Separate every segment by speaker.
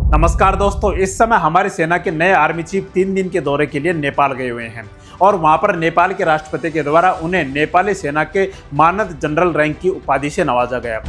Speaker 1: नमस्कार दोस्तों, इस समय हमारी सेना के नए आर्मी चीफ 3 दिन के दौरे के लिए नेपाल गए हुए हैं और वहां पर नेपाल के राष्ट्रपति के द्वारा उन्हें नेपाली सेना के मानद जनरल रैंक की उपाधि से नवाजा गया।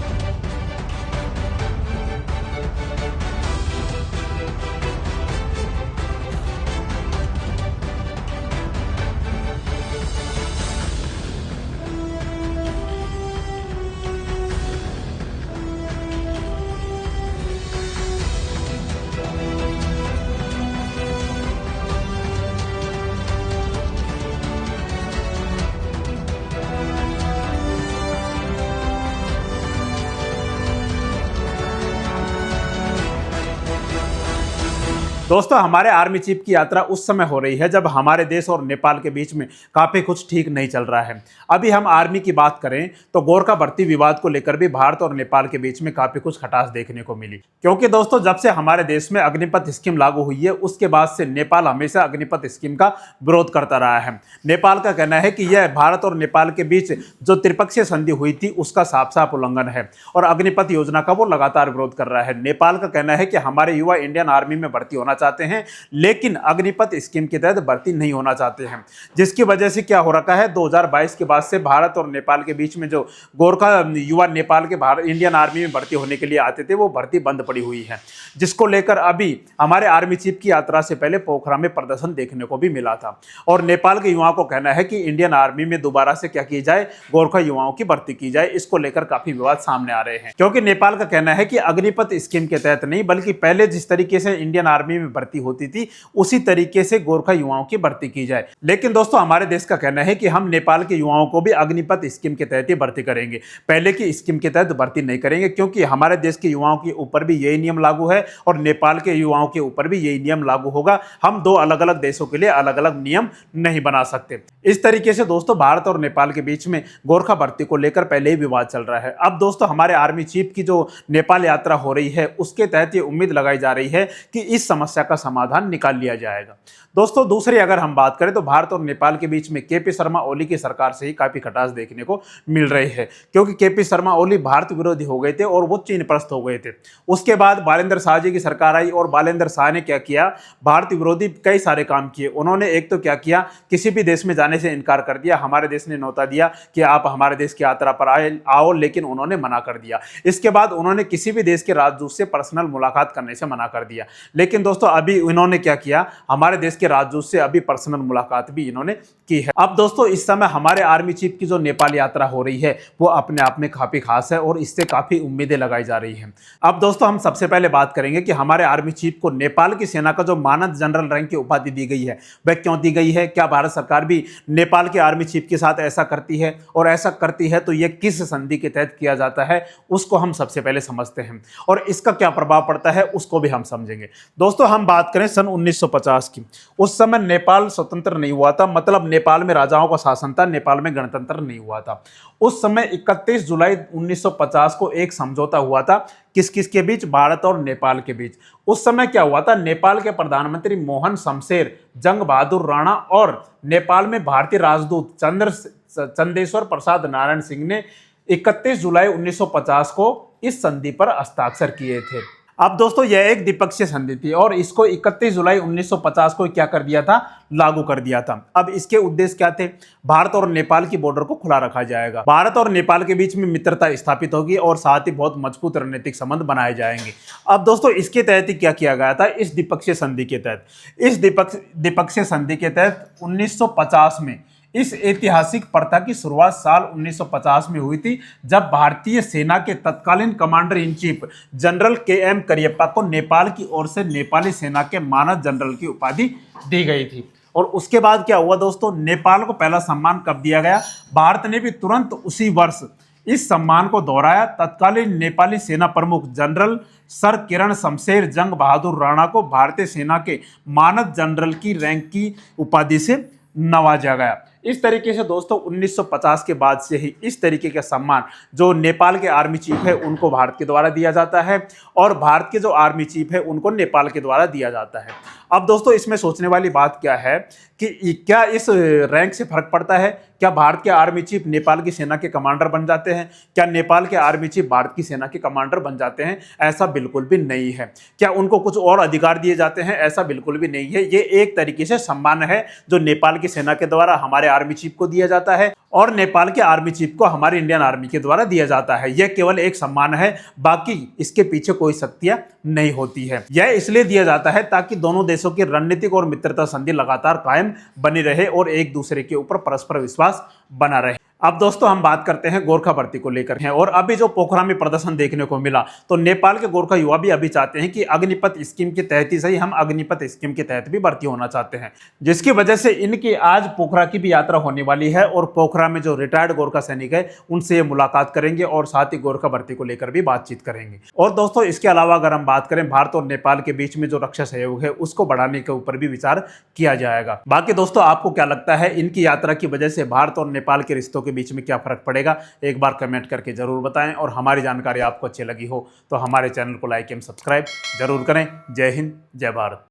Speaker 1: दोस्तों, हमारे आर्मी चीफ की यात्रा उस समय हो रही है जब हमारे देश और नेपाल के बीच में काफी कुछ ठीक नहीं चल रहा है। अभी हम आर्मी की बात करें तो गोरखा भर्ती विवाद को लेकर भी भारत और नेपाल के बीच में काफी कुछ खटास देखने को मिली, क्योंकि दोस्तों जब से हमारे देश में अग्निपथ स्कीम लागू हुई है उसके बाद से नेपाल हमेशा अग्निपथ स्कीम का विरोध करता रहा है। नेपाल का कहना है कि यह भारत और नेपाल के बीच जो त्रिपक्षीय संधि हुई थी उसका साफ साफ उल्लंघन है और अग्निपथ योजना का वो लगातार विरोध कर रहा है। नेपाल का कहना है कि हमारे युवा इंडियन आर्मी में भर्ती होना चाहते हैं लेकिन अग्निपथ स्कीम के तहत भर्ती नहीं होना चाहते हैं, जिसकी वजह से क्या हो रखा है 2022 के बाद से भारत और नेपाल के बीच में जो गोरखा युवा नेपाल के इंडियन आर्मी में भर्ती होने के लिए आते थे वो भर्ती बंद पड़ी हुई है, जिसको लेकर अभी हमारे आर्मी चीफ की यात्रा से पहले पोखरा में प्रदर्शन देखने को भी मिला था और नेपाल के युवाओं को कहना है कि इंडियन आर्मी में दोबारा से क्या की जाए, गोरखा युवाओं की भर्ती की जाए। इसको लेकर काफी विवाद सामने आ रहे हैं, क्योंकि नेपाल का कहना है कि अग्निपथ स्कीम के तहत नहीं बल्कि पहले जिस तरीके से इंडियन आर्मी में भर्ती होती थी उसी तरीके से गोरखा युवाओं की भर्ती की जाए। लेकिन दोस्तों हमारे देश का कहना है कि हम नेपाल के युवाओं को भी अग्निपथ स्कीम के तहत ही भर्ती करेंगे, पहले की स्कीम के तहत भर्ती नहीं करेंगे, क्योंकि हमारे देश के युवाओं के ऊपर भी यही नियम लागू है और नेपाल के युवाओं के ऊपर भी यही नियम लागू होगा। हम दो अलग अलग देशों के लिए अलग अलग नियम नहीं बना सकते। इस तरीके से दोस्तों भारत और नेपाल के बीच में गोरखा भर्ती को लेकर पहले ही विवाद चल रहा है। अब दोस्तों हमारे आर्मी चीफ की जो नेपाल यात्रा हो रही है उसके तहत ये उम्मीद लगाई जा रही है कि इस समस्या का समाधान निकाल लिया जाएगा। दोस्तों दूसरी अगर हम बात करें तो भारत और नेपाल के बीच में केपी शर्मा ओली की सरकार से ही काफी खटास देखने को मिल रही है, क्योंकि केपी शर्मा ओली भारत विरोधी हो गए थे और वो चीन परस्त हो गए थे। उसके बाद बालेंद्र शाह जी की सरकार आई और बालेंद्र शाह ने क्या किया, भारत विरोधी कई सारे काम किए। उन्होंने एक तो क्या किया, किसी भी देश में जाने से इनकार कर दिया। हमारे देश ने न्योता दिया कि आप हमारे देश की यात्रा पर आओ, लेकिन उन्होंने मना कर दिया। इसके बाद उन्होंने किसी भी देश के राजदूत से पर्सनल मुलाकात करने से मना कर दिया। लेकिन दोस्तों अभी इन्होंने क्या किया, हमारे देश के राजदूत से अभी पर्सनल मुलाकात भी इन्होंने की है। अब दोस्तों इस समय हमारे आर्मी चीफ की जो नेपाल यात्रा हो रही है वो अपने आप में काफी खास है और इससे काफी उम्मीदें लगाई जा रही हैं। अब दोस्तों हम सबसे पहले बात करेंगे कि हमारे आर्मी चीफ को नेपाल की सेना का जो मानद जनरल रैंक की उपाधि दी गई है वह क्यों दी गई है। क्या भारत सरकार भी नेपाल के आर्मी चीफ के साथ ऐसा करती है, और ऐसा करती है तो यह किस संधि के तहत किया जाता है उसको हम सबसे पहले समझते हैं और इसका क्या प्रभाव पड़ता है उसको भी हम समझेंगे। दोस्तों हम बात करें सन 1950 की, उस समय नेपाल स्वतंत्र नहीं हुआ था, मतलब नेपाल में राजाओं का शासन था, नेपाल में गणतंत्र नहीं हुआ था। उस समय 31 जुलाई 1950 को एक समझौता हुआ था, किस किस के बीच, भारत और नेपाल के बीच। उस समय क्या हुआ था, नेपाल के प्रधानमंत्री मोहन शमशेर जंग बहादुर राणा और नेपाल में भारतीय राजदूत चंदेश्वर प्रसाद नारायण सिंह ने 31 जुलाई 1950 को इस संधि पर हस्ताक्षर किए थे। अब दोस्तों यह एक द्विपक्षीय संधि थी और इसको 31 जुलाई 1950 को क्या कर दिया था, लागू कर दिया था। अब इसके उद्देश्य क्या थे, भारत और नेपाल की बॉर्डर को खुला रखा जाएगा, भारत और नेपाल के बीच में मित्रता स्थापित होगी और साथ ही बहुत मजबूत रणनीतिक संबंध बनाए जाएंगे। अब दोस्तों इसके तहत ही क्या किया गया था, इस द्विपक्षीय संधि के तहत, इस द्विपक्षीय संधि के तहत 1950 में इस ऐतिहासिक प्रथा की शुरुआत साल 1950 में हुई थी, जब भारतीय सेना के तत्कालीन commander in chief general KM Cariappa को नेपाल की ओर से नेपाली सेना के मानद जनरल की उपाधि दी गई थी। और उसके बाद क्या हुआ दोस्तों, नेपाल को पहला सम्मान कब दिया गया, भारत ने भी तुरंत उसी वर्ष इस सम्मान को दोहराया। तत्कालीन नेपाली सेना प्रमुख जनरल सर किरण शमशेर जंग बहादुर राणा को भारतीय सेना के मानद जनरल की रैंक की उपाधि से नवाजा गया। इस तरीके से दोस्तों 1950 के बाद से ही इस तरीके का सम्मान जो नेपाल के आर्मी चीफ है उनको भारत के द्वारा दिया जाता है और भारत के जो आर्मी चीफ है उनको नेपाल के द्वारा दिया जाता है। अब दोस्तों इसमें सोचने वाली बात क्या है कि क्या इस रैंक से फर्क पड़ता है? क्या भारत के आर्मी चीफ नेपाल की सेना के कमांडर बन जाते हैं? क्या नेपाल के आर्मी चीफ भारत की सेना के कमांडर बन जाते हैं? ऐसा बिल्कुल भी नहीं है। क्या उनको कुछ और अधिकार दिए जाते हैं? ऐसा बिल्कुल भी नहीं है। ये एक तरीके से सम्मान है जो नेपाल की सेना के द्वारा हमारे आर्मी चीफ को दिया जाता है और नेपाल के आर्मी चीफ को हमारी इंडियन आर्मी के द्वारा दिया जाता है। यह केवल एक सम्मान है, बाकी इसके पीछे कोई सत्य नहीं होती है। यह इसलिए दिया जाता है ताकि दोनों देशों की रणनीतिक और मित्रता संधि लगातार कायम बनी रहे और एक दूसरे के ऊपर परस्पर विश्वास बना रहे। अब दोस्तों हम बात करते हैं गोरखा भर्ती को लेकर हैं और अभी जो पोखरा में प्रदर्शन देखने को मिला, तो नेपाल के गोरखा युवा भी अभी चाहते हैं कि अग्निपथ स्कीम के तहत ही सही, हम अग्निपथ स्कीम के तहत भी भर्ती होना चाहते हैं, जिसकी वजह से इनकी आज पोखरा की भी यात्रा होने वाली है और पोखरा में जो रिटायर्ड गोरखा सैनिक है उनसे ये मुलाकात करेंगे और साथ ही गोरखा भर्ती को लेकर भी बातचीत करेंगे। और दोस्तों इसके अलावा अगर हम बात करें भारत और नेपाल के बीच में जो रक्षा सहयोग है उसको बढ़ाने के ऊपर भी विचार किया जाएगा। बाकी दोस्तों आपको क्या लगता है, इनकी यात्रा की वजह से भारत और नेपाल के रिश्तों के बीच में क्या फर्क पड़ेगा? एक बार कमेंट करके जरूर बताएं और हमारी जानकारी आपको अच्छी लगी हो तो हमारे चैनल को लाइक एवं सब्सक्राइब जरूर करें। जय हिंद, जय भारत।